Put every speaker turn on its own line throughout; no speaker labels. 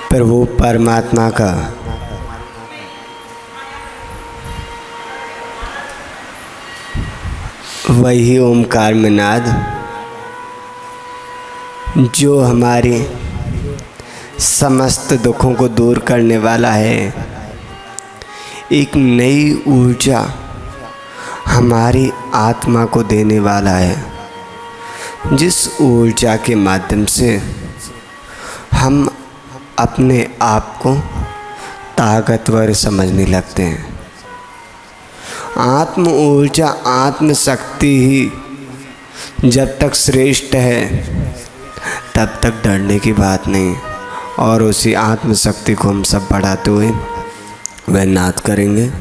प्रभु परमात्मा का वही ओमकार में नाद जो हमारे समस्त दुखों को दूर करने वाला है। एक नई ऊर्जा हमारी आत्मा को देने वाला है, जिस ऊर्जा के माध्यम से हम अपने आप को ताकतवर समझने लगते हैं। आत्म ऊर्जा, आत्म शक्ति ही जब तक श्रेष्ठ है तब तक डरने की बात नहीं। और उसी आत्म शक्ति को हम सब बढ़ाते हुए वह नाद करेंगे।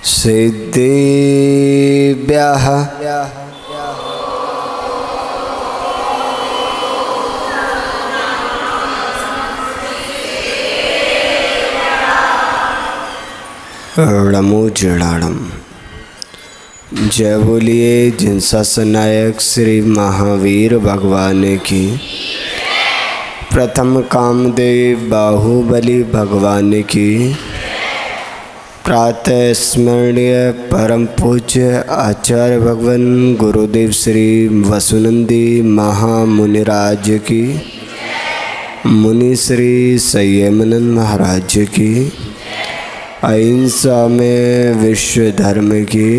सिद्धेभ्यः नमो जड़ाणम। जय बोलिए जिन ससनायक श्री महावीर भगवान की, प्रथम कामदेव बाहुबली भगवान की, प्रातः स्मरणीय परम पूज्य आचार्य भगवान गुरुदेव श्री वसुनंदी महामुनिराज की, मुनि श्री संयमानंद महाराज की, अहिंसा में विश्व धर्म की।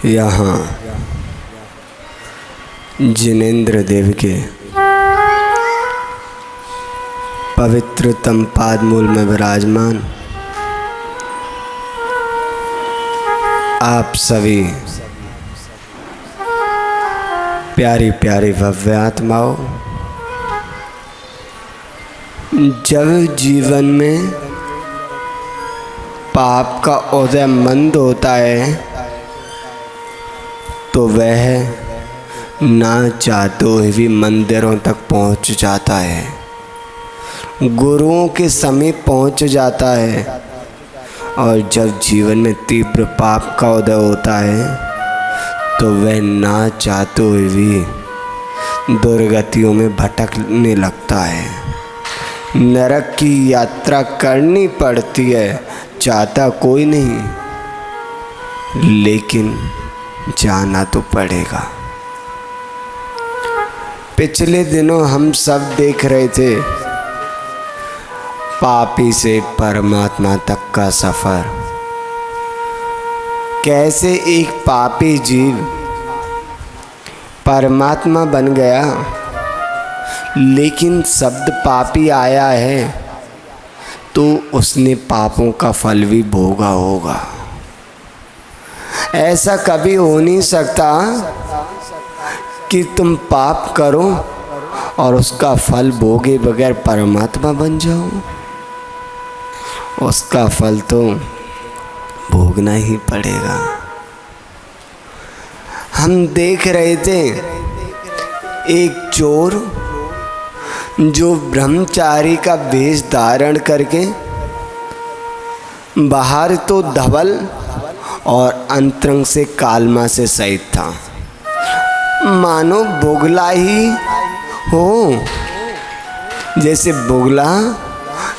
यहाँ जिनेंद्र देव के पवित्रतम पादमूल में विराजमान आप सभी प्यारी प्यारी भव्य आत्माओं, जब जीवन में पाप का उदय मंद होता है तो वह ना चाहते हुए भी मंदिरों तक पहुंच जाता है, गुरुओं के समीप पहुंच जाता है। और जब जीवन में तीव्र पाप का उदय होता है तो वह ना चाहते हुए भी दुर्गतियों में भटकने लगता है, नरक की यात्रा करनी पड़ती है। चाहता कोई नहीं, लेकिन जाना तो पड़ेगा। पिछले दिनों हम सब देख रहे थे पापी से परमात्मा तक का सफ़र, कैसे एक पापी जीव परमात्मा बन गया। लेकिन शब्द पापी आया है तो उसने पापों का फल भी भोगा होगा। ऐसा कभी हो नहीं सकता कि तुम पाप करो और उसका फल भोगे बगैर परमात्मा बन जाओ। उसका फल तो भोगना ही पड़ेगा। हम देख रहे थे एक चोर जो ब्रह्मचारी का वेश धारण करके बाहर तो धवल और अंतरंग से कालमा से सहित था, मानो बोगला ही हो। जैसे बोगला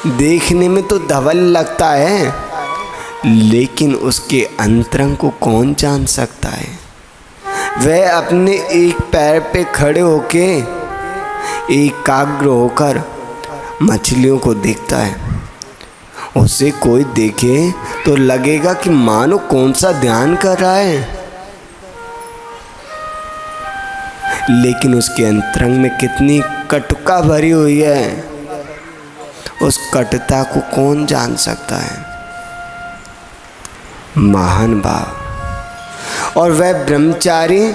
देखने में तो धवल लगता है, लेकिन उसके अंतरंग को कौन जान सकता है। वह अपने एक पैर पे खड़े होके एकाग्र होकर मछलियों को देखता है। उसे कोई देखे तो लगेगा कि मानो कौन सा ध्यान कर रहा है, लेकिन उसके अंतरंग में कितनी कटुका भरी हुई है, उस कटुता को कौन जान सकता है। महान भाव। और वह ब्रह्मचारी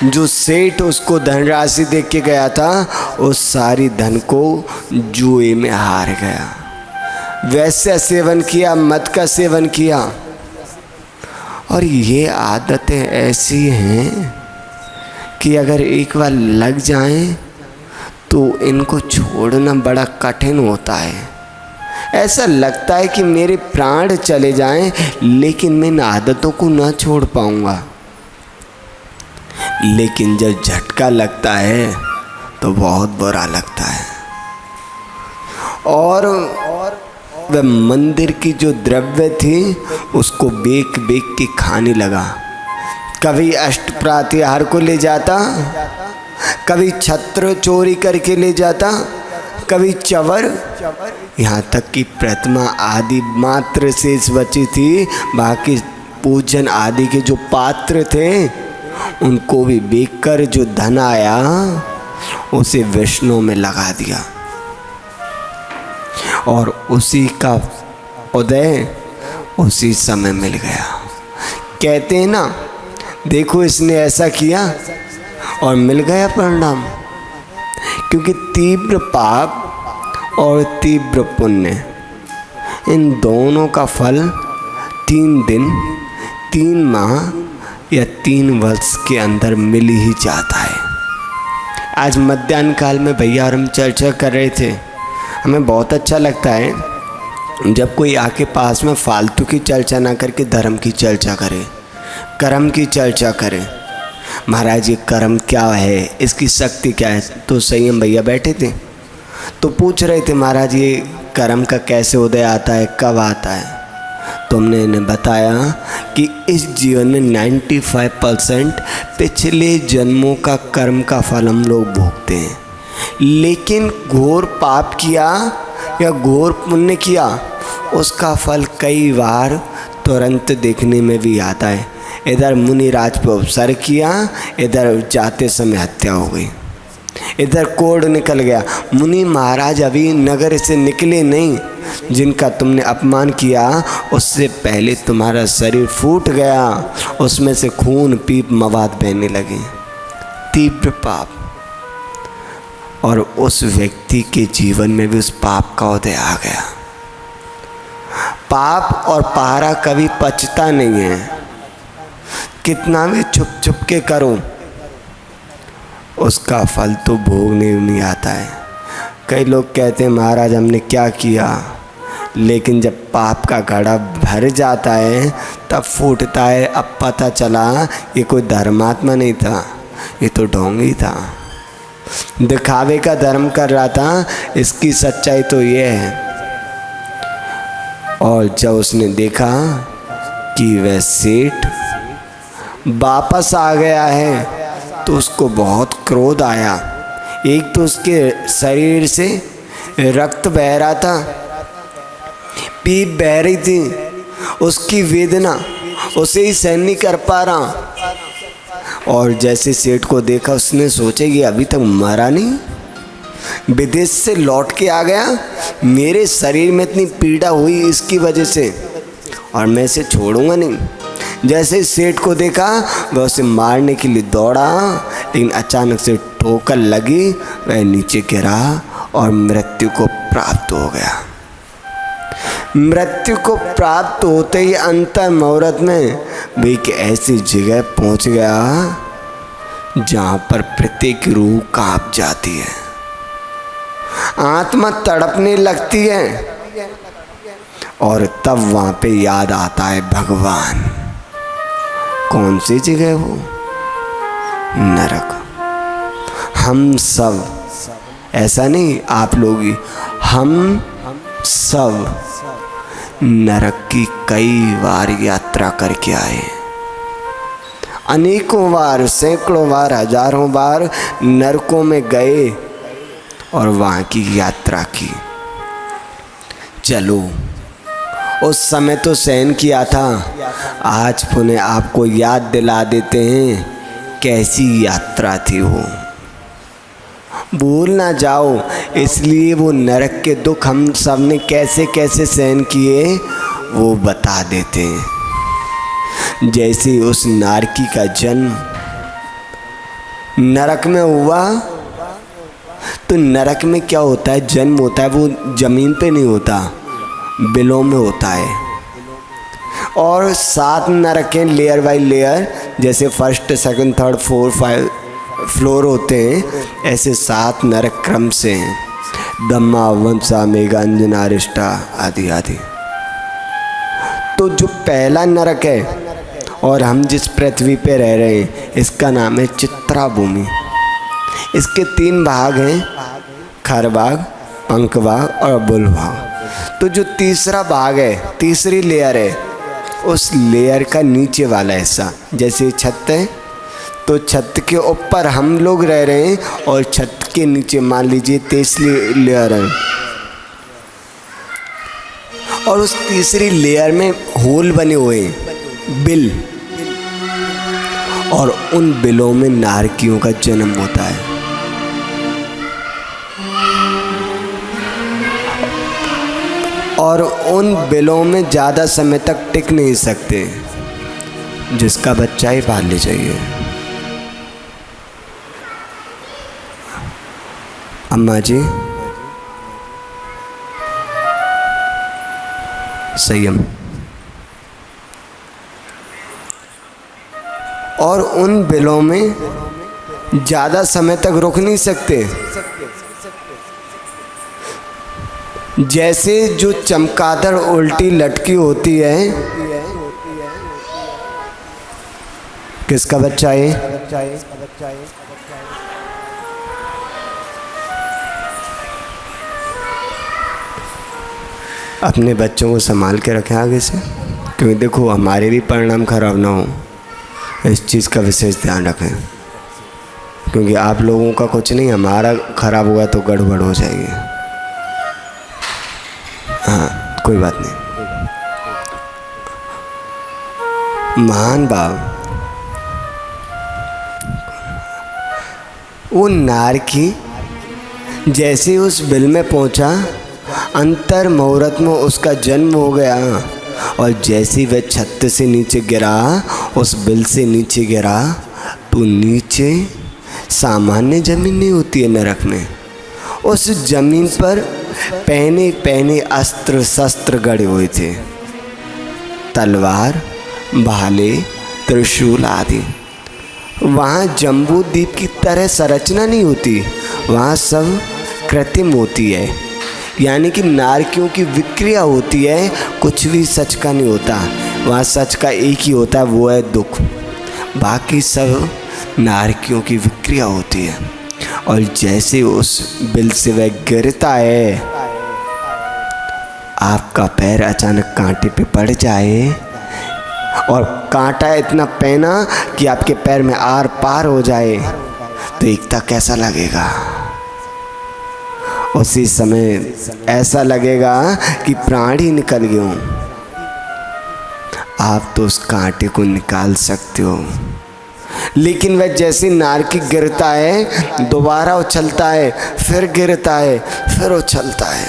जो सेठ उसको धनराशि दे के गया था, उस सारी धन को जुए में हार गया। वैश्य सेवन किया, मद का सेवन किया। और ये आदतें ऐसी हैं कि अगर एक बार लग जाएं तो इनको छोड़ना बड़ा कठिन होता है। ऐसा लगता है कि मेरे प्राण चले जाएं लेकिन मैं इन आदतों को ना छोड़ पाऊंगा। लेकिन जब झटका लगता है तो बहुत बुरा लगता है। और वह मंदिर की जो द्रव्य थी उसको बेक बेक के खाने लगा। कभी अष्टप्रातिहार को ले जाता, कभी छत्र चोरी करके ले जाता, कभी चवर, यहाँ तक कि प्रतिमा आदि मात्र शेष बची थी। बाकी पूजन आदि के जो पात्र थे उनको भी बेचकर जो धन आया उसे विष्णु में लगा दिया। और उसी का उदय उसी समय मिल गया। कहते हैं ना, देखो इसने ऐसा किया और मिल गया परिणाम। क्योंकि तीव्र पाप और तीव्र पुण्य, इन दोनों का फल 3 दिन, 3 माह या 3 वर्ष के अंदर मिल ही जाता है। आज मध्याह्न काल में भैया और हम चर्चा कर रहे थे। हमें बहुत अच्छा लगता है जब कोई आके पास में फालतू की चर्चा ना करके धर्म की चर्चा करे, कर्म की चर्चा करे। महाराज ये कर्म क्या है, इसकी शक्ति क्या है। तो संयम भैया बैठे थे तो पूछ रहे थे, महाराज ये कर्म का कैसे उदय आता है, कब आता है। तुमने इन्हें बताया कि इस जीवन में 95% पिछले जन्मों का कर्म का फल हम लोग भोगते हैं। लेकिन घोर पाप किया या घोर पुण्य किया उसका फल कई बार तुरंत देखने में भी आता है। इधर मुनिराज पर उपसर्ग किया, इधर जाते समय हत्या हो गई, इधर कोढ़ निकल गया। मुनि महाराज अभी नगर से निकले नहीं, जिनका तुमने अपमान किया उससे पहले तुम्हारा शरीर फूट गया, उसमें से खून पीप मवाद बहने लगे। तीव्र पाप। और उस व्यक्ति के जीवन में भी उस पाप का उदय आ गया। पाप और पहरा कभी पचता नहीं है, कितना भी छुप छुप के करो उसका फल तो भोगने नहीं आता है। कई लोग कहते हैं महाराज हमने क्या किया, लेकिन जब पाप का घड़ा भर जाता है तब फूटता है। अब पता चला ये कोई धर्मात्मा नहीं था, ये तो ढोंगी था, दिखावे का धर्म कर रहा था। इसकी सच्चाई तो ये है। और जब उसने देखा कि वह सेठ वापस आ गया है तो उसको बहुत क्रोध आया। एक तो उसके शरीर से रक्त बह रहा था, पीप बह रही थी, उसकी वेदना उसे ही सहन नहीं कर पा रहा। और जैसे सेठ को देखा उसने सोचा कि अभी तक मरा नहीं, विदेश से लौट के आ गया, मेरे शरीर में इतनी पीड़ा हुई इसकी वजह से, और मैं इसे छोड़ूंगा नहीं। जैसे ही सेठ को देखा वह उसे मारने के लिए दौड़ा, लेकिन अचानक से ठोकर लगी, वह नीचे गिरा और मृत्यु को प्राप्त हो गया। मृत्यु को प्राप्त होते ही अंतर मुहूर्त में वे एक ऐसी जगह पहुंच गया जहां पर प्रत्येक रूह कांप जाती है, आत्मा तड़पने लगती है। और तब वहां पे याद आता है भगवान। कौन सी जगह वो? नरक। हम सब, ऐसा नहीं आप लोग ही, हम सब नरक की कई बार यात्रा करके आए। अनेकों बार, सैकड़ों बार, हजारों बार नरकों में गए और वहाँ की यात्रा की। चलो उस समय तो सहन किया था, आज पुनः आपको याद दिला देते हैं कैसी यात्रा थी वो। भूल ना जाओ, इसलिए वो नरक के दुख हम सब ने कैसे कैसे सहन किए वो बता देते हैं। जैसे उस नारकी का जन्म नरक में हुआ, तो नरक में क्या होता है, जन्म होता है वो जमीन पे नहीं होता, बिलों में होता है। और 7 नरक हैं लेयर बाई लेयर, जैसे फर्स्ट सेकंड थर्ड 4 5 फ्लोर होते हैं, ऐसे 7 नरक क्रम से हैं। ब्रह्मा वंसा मेघा अंजना अरिष्टा आदि आदि। तो जो पहला नरक है और हम जिस पृथ्वी पे रह रहे हैं, इसका नाम है चित्रा भूमि। इसके 3 भाग हैं, खर भाग, पंख भाग और बुल भाग। तो जो तीसरा भाग है, तीसरी लेयर है, उस लेयर का नीचे वाला हिस्सा, जैसे छत है तो छत के ऊपर हम लोग रह रहे हैं और छत के नीचे मान लीजिए तीसरी लेयर है, और उस तीसरी लेयर में होल बने हुए हैं, बिल, और उन बिलों में नारकियों का जन्म होता है। और उन बिलों में ज़्यादा समय तक टिक नहीं सकते, जिसका बच्चा ही पाल ले जाइए। अम्मा जी संयम। और उन बिलों में ज़्यादा समय तक रुक नहीं सकते। जैसे जो चमगादड़ उल्टी लटकी होती है, किसका बच्चा है? अपने बच्चों को संभाल के रखें आगे से, क्योंकि देखो हमारे भी परिणाम खराब ना हो, इस चीज़ का विशेष ध्यान रखें। क्योंकि आप लोगों का कुछ नहीं, हमारा खराब हुआ तो गड़बड़ हो जाएगी। हाँ, कोई बात नहीं। महान भाव, वो नारकी जैसे उस बिल में पहुंचा, अंतर मुहूर्त में उसका जन्म हो गया। और जैसे वह छत से नीचे गिरा, उस बिल से नीचे गिरा, तो नीचे सामान्य जमीन नहीं होती है नरक में, उस जमीन पर पहने पहने अस्त्र शस्त्र गड़े हुए थे, तलवार, भाले, त्रिशूल आदि। वहाँ जम्बू द्वीप की तरह संरचना नहीं होती, वहाँ सब कृत्रिम होती है, यानी कि नारकियों की विक्रिया होती है, कुछ भी सच का नहीं होता। वहाँ सच का एक ही होता है, वो है दुख, बाकी सब नारकियों की विक्रिया होती है। और जैसे उस बिल से वह गिरता है, आपका पैर अचानक कांटे पे पड़ जाए, और कांटा इतना पैना कि आपके पैर में आर पार हो जाए, तो एकता कैसा लगेगा? उसी समय ऐसा लगेगा कि प्राण ही निकल गया हूँ। आप तो उस कांटे को निकाल सकते हो, लेकिन वह जैसे नारकी गिरता है, दोबारा उछलता है, फिर गिरता है, फिर उछलता है,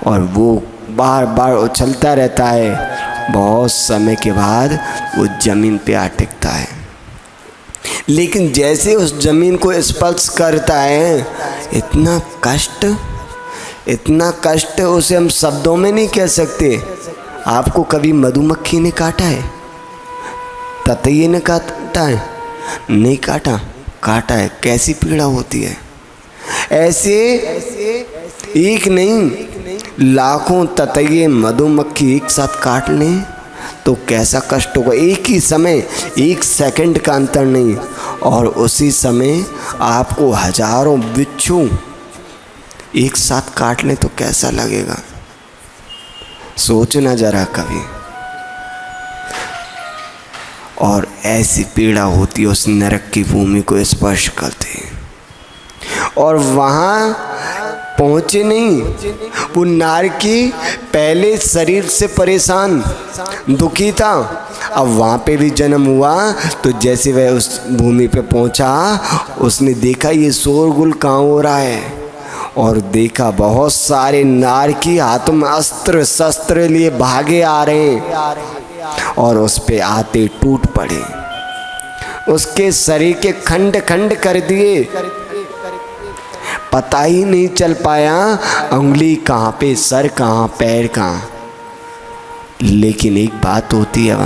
और वो बार बार उछलता रहता है। बहुत समय के बाद वो जमीन पे आ टिकता है, लेकिन जैसे उस जमीन को स्पर्श करता है, इतना कष्ट उसे हम शब्दों में नहीं कह सकते। आपको कभी मधुमक्खी ने काटा है? ततैये ने काटा है? नहीं काटा, काटा है। कैसी पीड़ा होती है। ऐसे एक नहीं, लाखों ततैये मधुमक्खी एक साथ काट लें तो कैसा कष्ट होगा। एक ही समय, एक सेकंड का अंतर नहीं, और उसी समय आपको हजारों बिच्छू एक साथ काट लें तो कैसा लगेगा। सोचना जरा कभी। और ऐसी पीड़ा होती है उस नरक की भूमि को स्पर्श करते। और वहाँ पहुँचे नहीं, वो नारकी पहले शरीर से परेशान दुखी था, अब वहाँ पे भी जन्म हुआ। तो जैसे वह उस भूमि पे पहुँचा, उसने देखा ये शोरगुल कहाँ हो रहा है, और देखा बहुत सारे नारकी हाथों में अस्त्र शस्त्र लिए भागे आ रहे हैं, और उस पे आते टूट पड़े, उसके शरीर के खंड खंड कर दिए, पता ही नहीं चल पाया उंगली कहाँ पे, सर कहाँ, पैर कहाँ। लेकिन एक बात होती है,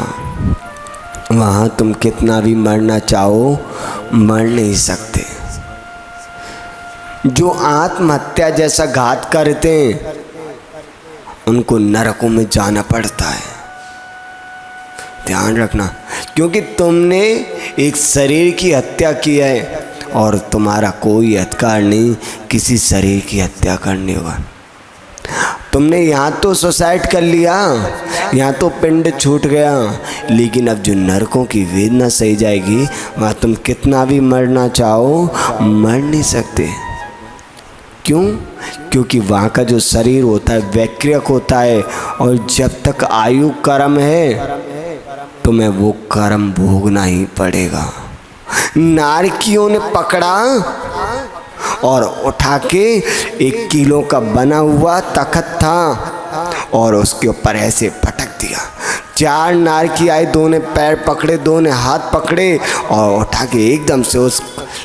वहाँ तुम कितना भी मरना चाहो मर नहीं सकते। जो आत्महत्या जैसा घात करते हैं उनको नरकों में जाना पड़ता है। ध्यान रखना, क्योंकि तुमने एक शरीर की हत्या की है और तुम्हारा कोई अधिकार नहीं किसी शरीर की हत्या करने का। तुमने यहाँ तो सुसाइड कर लिया, यहाँ तो पिंड छूट गया, लेकिन अब जो नरकों की वेदना सही जाएगी वहाँ तुम कितना भी मरना चाहो मर नहीं सकते। क्यों? क्योंकि वहाँ का जो शरीर होता है वैक्रियक होता है, और जब तक आयु कर्म है तुम्हें वो कर्म भोगना ही पड़ेगा। नारकियों ने पकड़ा और उठा के 1 किलो का बना हुआ तख्त था और उसके ऊपर ऐसे पटक दिया। 4 नारकी आए, 2 ने पैर पकड़े, 2 ने हाथ पकड़े और उठा के एकदम से उस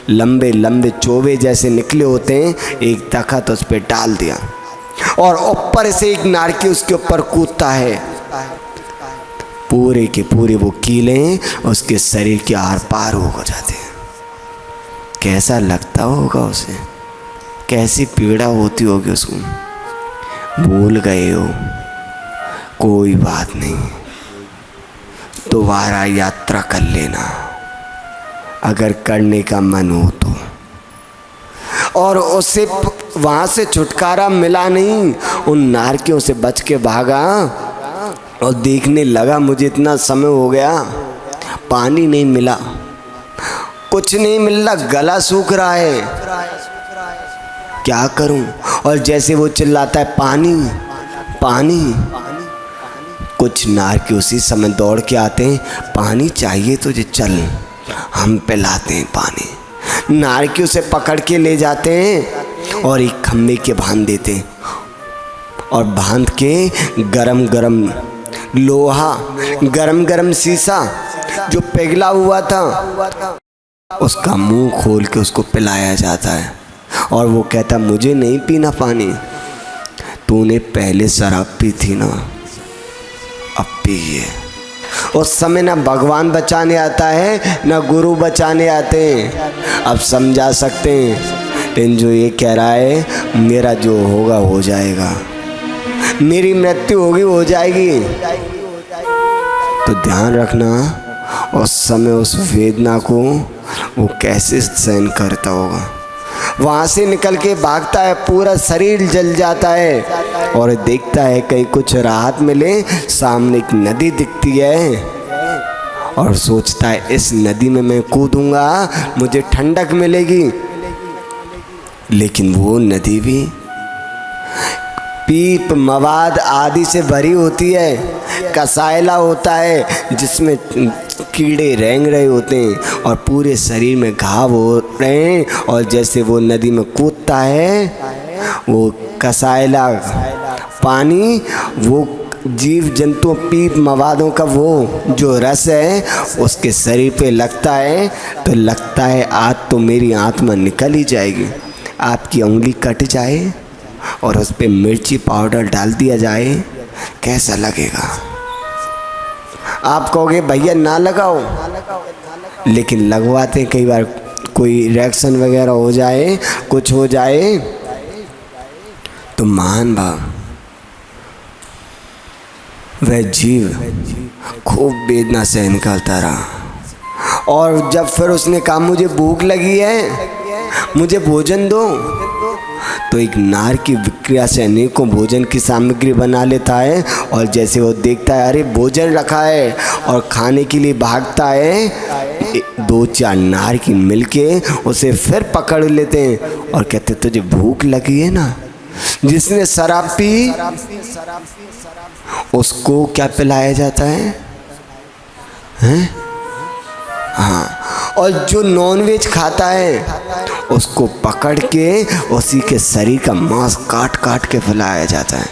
लंबे लंबे चोवे जैसे निकले होते हैं एक तख्त उस पर डाल दिया, और ऊपर से एक नारकी उसके ऊपर कूदता है। पूरे के पूरे वो कीले उसके शरीर के आर पार हो जाते हैं। कैसा लगता होगा उसे, कैसी पीड़ा होती होगी उसको। भूल गए हो, कोई बात नहीं, दोबारा यात्रा कर लेना अगर करने का मन हो तो। और उसे वहाँ से छुटकारा मिला नहीं, उन नारकियों से बच के भागा और देखने लगा मुझे इतना समय हो गया, पानी नहीं मिला, कुछ नहीं मिल रहा, गला सूख रहा है, क्या करूं। और जैसे वो चिल्लाता है पानी पानी, कुछ नारकी उसी समय दौड़ के आते हैं, पानी चाहिए तुझे, चल हम पिलाते हैं पानी। नारकी उसे पकड़ के ले जाते हैं और एक खम्भे के बांध देते हैं, और बांध के गरम गरम लोहा, गरम गरम शीशा जो पिघला हुआ था उसका मुंह खोल के उसको पिलाया जाता है। और वो कहता मुझे नहीं पीना पानी, तूने पहले शराब पी थी ना, अब पिए। उस समय ना भगवान बचाने आता है ना गुरु बचाने आते हैं। अब समझा सकते हैं, लेकिन जो ये कह रहा है मेरा जो होगा हो जाएगा, मेरी मृत्यु होगी हो जाएगी, तो ध्यान रखना उस समय उस वेदना को वो कैसे सहन करता होगा। वहाँ से निकल के भागता है, पूरा शरीर जल जाता है और देखता है कहीं कुछ राहत मिले। सामने एक नदी दिखती है और सोचता है इस नदी में मैं कूदूंगा मुझे ठंडक मिलेगी, लेकिन वो नदी भी पीप मवाद आदि से भरी होती है, कसायला होता है जिसमें कीड़े रेंग रहे होते हैं और पूरे शरीर में घाव हो रहे हैं। और जैसे वो नदी में कूदता है वो कसायला पानी, वो जीव जंतु पीप मवादों का वो जो रस है उसके शरीर पे लगता है, तो लगता है आज तो मेरी आत्मा निकल ही जाएगी। आपकी उंगली कट जाए और उस पर मिर्ची पाउडर डाल दिया जाए, कैसा लगेगा? आप कहोगे भैया ना लगाओ, लेकिन लगवाते कई बार कोई रिएक्शन वगैरह हो जाए, कुछ हो जाए तो महान भाव वह जीव खूब वेदना सहन करता रहा। और जब फिर उसने कहा मुझे भूख लगी है, मुझे भोजन दो, तो एक नार की विक्रिया से अनेकों भोजन की सामग्री बना लेता है। और जैसे वो देखता है अरे भोजन रखा है और खाने के लिए भागता है, 2-4 नार की मिलके उसे फिर पकड़ लेते हैं और कहते तुझे भूख लगी है ना। जिसने शराब पी उसको क्या पिलाया जाता है, हैं? हाँ, और जो नॉनवेज खाता है उसको पकड़ के उसी के शरीर का मांस काट काट के खिलाया जाता है।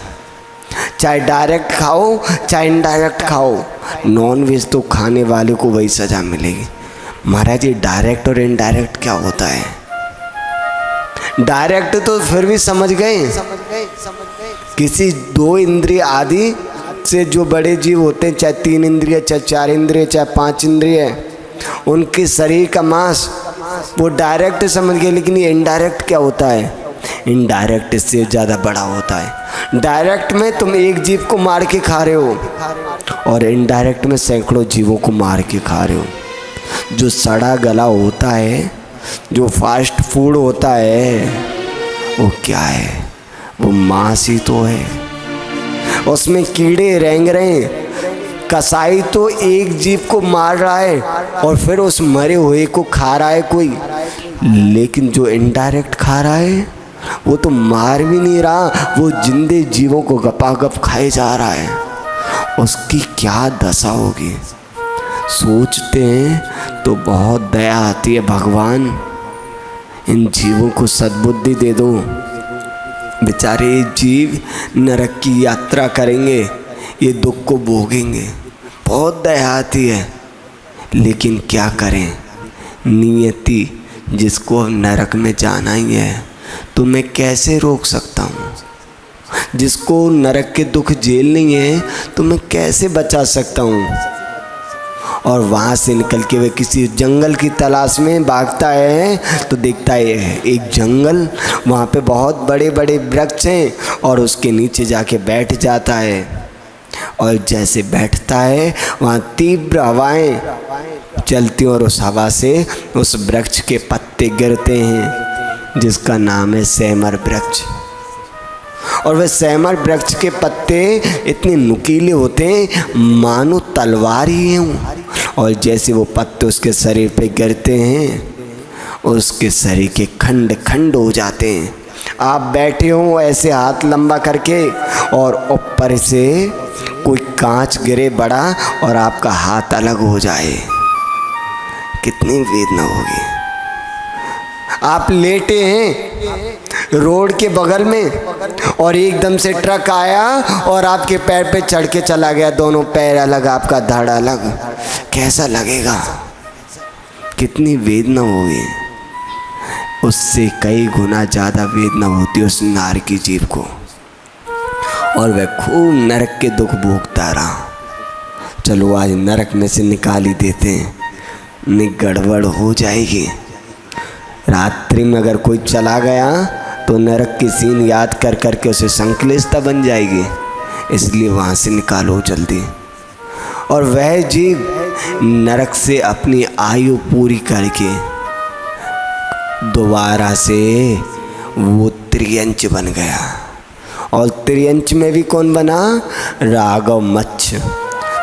चाहे डायरेक्ट खाओ चाहे इनडायरेक्ट खाओ, नॉनवेज तो खाने वाले को वही सज़ा मिलेगी। महाराज ये डायरेक्ट और इनडायरेक्ट क्या होता है? डायरेक्ट तो फिर भी समझ गए। किसी 2 इंद्रिय आदि से जो बड़े जीव होते हैं, चाहे 3 इंद्रिय, चाहे 4 इंद्रिय, चाहे 5 इंद्रिय, उनके शरीर का मांस वो डायरेक्ट समझ गए। लेकिन ये इनडायरेक्ट क्या होता है? इनडायरेक्ट इससे ज़्यादा बड़ा होता है। डायरेक्ट में तुम एक जीव को मार के खा रहे हो और इनडायरेक्ट में सैकड़ों जीवों को मार के खा रहे हो। जो सड़ा गला होता है, जो फास्ट फूड होता है, वो क्या है? वो मांस ही तो है। उसमें कीड़े रेंग रहे हैं। कसाई तो एक जीव को मार रहा है और फिर उस मरे हुए को खा रहा है कोई, लेकिन जो इनडायरेक्ट खा रहा है वो तो मार भी नहीं रहा, वो जिंदे जीवों को गपागप खाए जा रहा है। उसकी क्या दशा होगी? सोचते हैं तो बहुत दया आती है। भगवान इन जीवों को सद्बुद्धि दे दो। बेचारे जीव नरक की यात्रा करेंगे, ये दुख को भोगेंगे। बहुत दया आती है, लेकिन क्या करें? नियति जिसको नरक में जाना ही है, तो मैं कैसे रोक सकता हूँ? जिसको नरक के दुख झेलनी है, तो मैं कैसे बचा सकता हूँ? और वहाँ से निकल के वे किसी जंगल की तलाश में भागता है, तो देखता है एक जंगल, वहाँ पे बहुत बड़े बड़े वृक्ष हैं और उसके नीचे जाके बैठ जाता है। और जैसे बैठता है वहाँ तीव्र हवाएं चलती और उस हवा से उस वृक्ष के पत्ते गिरते हैं, जिसका नाम है सेमर वृक्ष। और वह सेमर वृक्ष के पत्ते इतने नुकीले होते हैं मानो तलवार ही हैं। और जैसे वो पत्ते उसके शरीर पे गिरते हैं, उसके शरीर के खंड खंड हो जाते हैं। आप बैठे हो ऐसे हाथ लंबा करके और ऊपर से कोई कांच गिरे बड़ा और आपका हाथ अलग हो जाए, कितनी वेदना होगी। आप लेटे हैं रोड के बगल में और एकदम से ट्रक आया और आपके पैर पे चढ़ के चला गया, दोनों पैर अलग, आपका धड़ अलग, कैसा लगेगा? कितनी वेदना होगी। उससे कई गुना ज़्यादा वेदना होती है उस नार की जीव को, और वह खूब नरक के दुख भोगता रहा। चलो आज नरक में से निकाल ही देते हैं, नहीं गड़बड़ हो जाएगी। रात्रि में अगर कोई चला गया तो नरक की सीन याद कर कर के उसे संक्लिष्टता बन जाएगी, इसलिए वहाँ से निकालो जल्दी। और वह जीव नरक से अपनी आयु पूरी करके दोबारा से वो त्रियंच बन गया। और त्रियंच में भी कौन बना? राघव मच्छ।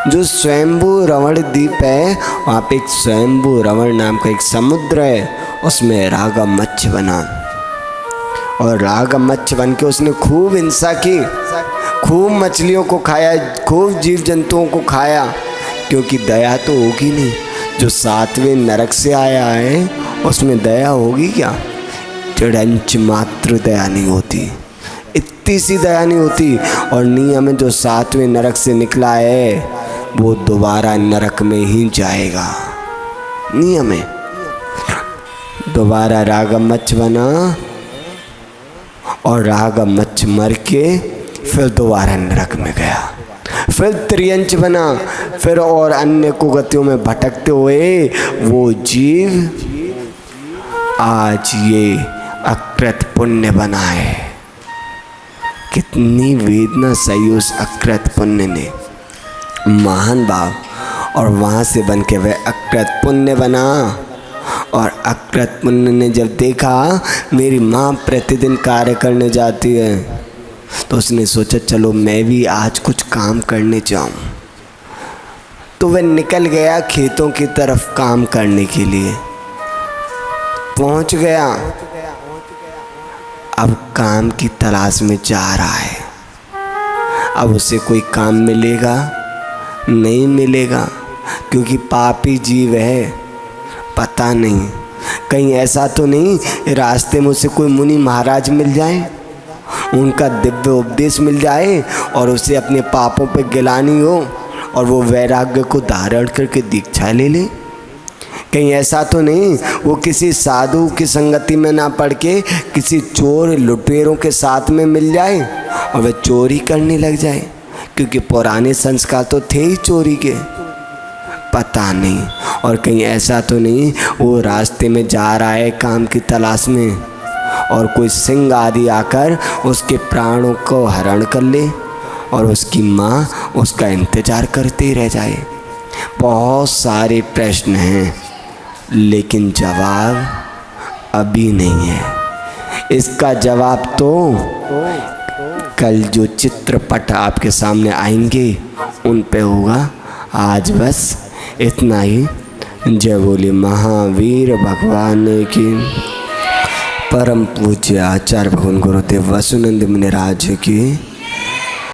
जो स्वयंभू रवण द्वीप है, वहाँ पे एक स्वयंभू रवण नाम का एक समुद्र है, उसमें राघव मच्छ बना। और राघव मच्छ बन के उसने खूब हिंसा की, खूब मछलियों को खाया, खूब जीव जंतुओं को खाया, क्योंकि दया तो होगी नहीं। जो 7वें नरक से आया है उसमें दया होगी क्या? चिड़ंच मात्र दया नहीं होती, इतनी सी दया नहीं होती। और नियम में जो 7वें नरक से निकला है वो दोबारा नरक में ही जाएगा। नियम है। दोबारा राघव मच्छ बना और राघव मच्छ मर के फिर दोबारा नरक में गया, फिर त्रियंच बना, फिर और अन्य कुगतियों में भटकते हुए वो जीव आज ये अकृत पुण्य बना है। कितनी वेदना सही उस अकृत पुण्य ने, महान भाव। और वहाँ से बन के वह अकृत पुण्य बना। और अकृत पुण्य ने जब देखा मेरी माँ प्रतिदिन कार्य करने जाती है, तो उसने सोचा चलो मैं भी आज कुछ काम करने जाऊँ। तो वह निकल गया खेतों की तरफ काम करने के लिए। पहुँच गया, अब काम की तलाश में जा रहा है। अब उसे कोई काम मिलेगा? नहीं मिलेगा, क्योंकि पापी जीव है। पता नहीं कहीं ऐसा तो नहीं रास्ते में उसे कोई मुनि महाराज मिल जाए, उनका दिव्य उपदेश मिल जाए और उसे अपने पापों पे गिलानी हो और वो वैराग्य को धारण करके दीक्षा ले ले। कहीं ऐसा तो नहीं वो किसी साधु की संगति में ना पड़ के किसी चोर लुटेरों के साथ में मिल जाए और वह चोरी करने लग जाए, क्योंकि पुराने संस्कार तो थे ही चोरी के। पता नहीं। और कहीं ऐसा तो नहीं वो रास्ते में जा रहा है काम की तलाश में और कोई सिंह आदि आकर उसके प्राणों को हरण कर ले और उसकी माँ उसका इंतज़ार करते रह जाए। बहुत सारे प्रश्न हैं, लेकिन जवाब अभी नहीं है। इसका जवाब तो कल जो चित्रपट आपके सामने आएंगे उन पे होगा। आज बस इतना ही। जय बोले महावीर भगवान की। परम पूज्य आचार्य भगवान गुरुदेव वसुनंद मुनिराज की।